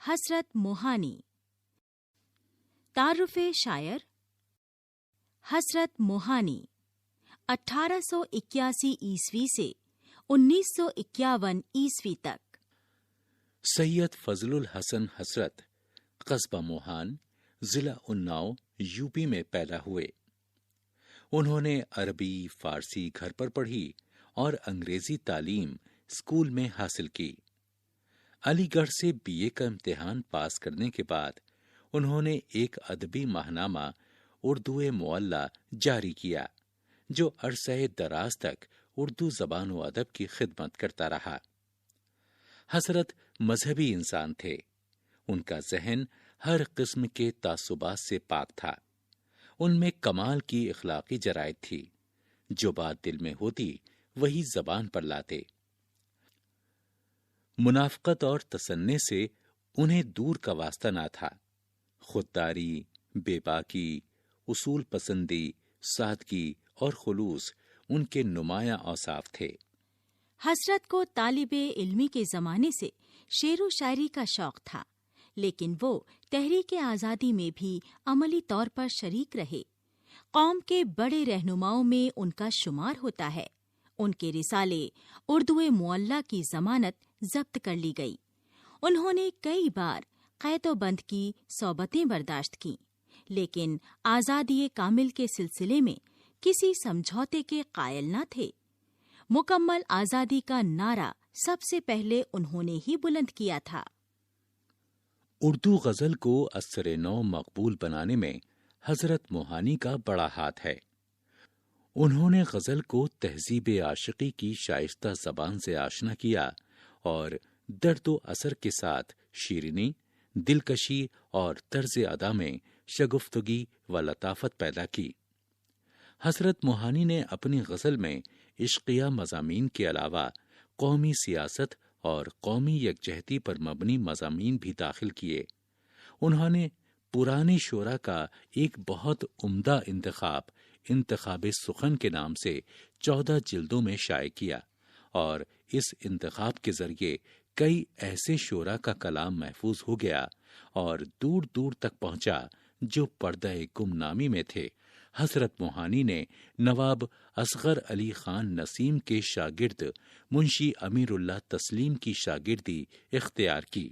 حسرت موہانی. تعارف شاعر حسرت موہانی 1881 عیسوی سے 1951 عیسوی تک. سید فضل الحسن حسرت قصبہ موہان، ضلع اناؤ، یو پی میں پیدا ہوئے. انہوں نے عربی فارسی گھر پر پڑھی اور انگریزی تعلیم اسکول میں حاصل کی. علی گڑھ سے بی اے کا امتحان پاس کرنے کے بعد انہوں نے ایک ادبی ماہنامہ اردو معلی جاری کیا جو عرصہ دراز تک اردو زبان و ادب کی خدمت کرتا رہا. حسرت مذہبی انسان تھے. ان کا ذہن ہر قسم کے تعصبات سے پاک تھا. ان میں کمال کی اخلاقی جرائد تھی. جو بات دل میں ہوتی وہی زبان پر لاتے. منافقت اور تصنع سے انہیں دور کا واسطہ نہ تھا. خودداری، بے باکی، اصول پسندی، سادگی اور خلوص ان کے نمایاں اوصاف تھے. حسرت کو طالب علمی کے زمانے سے شعر و شاعری کا شوق تھا، لیکن وہ تحریک آزادی میں بھی عملی طور پر شریک رہے. قوم کے بڑے رہنماؤں میں ان کا شمار ہوتا ہے. ان کے رسالے اردو معلی کی ضمانت ضبط کر لی گئی. انہوں نے کئی بار قید و بند کی صحبتیں برداشت کیں، لیکن آزادی کامل کے سلسلے میں کسی سمجھوتے کے قائل نہ تھے. مکمل آزادی کا نعرہ سب سے پہلے انہوں نے ہی بلند کیا تھا. اردو غزل کو اثر نو مقبول بنانے میں حضرت موہانی کا بڑا ہاتھ ہے. انہوں نے غزل کو تہذیب عاشقی کی شائستہ زبان سے آشنا کیا اور درد و اثر کے ساتھ شیرینی، دلکشی اور طرز ادا میں شگفتگی و لطافت پیدا کی. حضرت موہانی نے اپنی غزل میں عشقیہ مضامین کے علاوہ قومی سیاست اور قومی یکجہتی پر مبنی مضامین بھی داخل کیے. انہوں نے پرانے شعرا کا ایک بہت عمدہ انتخاب سخن کے نام سے 14 جلدوں میں شائع کیا اور اس انتخاب کے ذریعے کئی ایسے شعرا کا کلام محفوظ ہو گیا اور دور دور تک پہنچا جو پردہ گمنامی میں تھے. حضرت موہانی نے نواب اصغر علی خان نسیم کے شاگرد منشی امیر اللہ تسلیم کی شاگردی اختیار کی.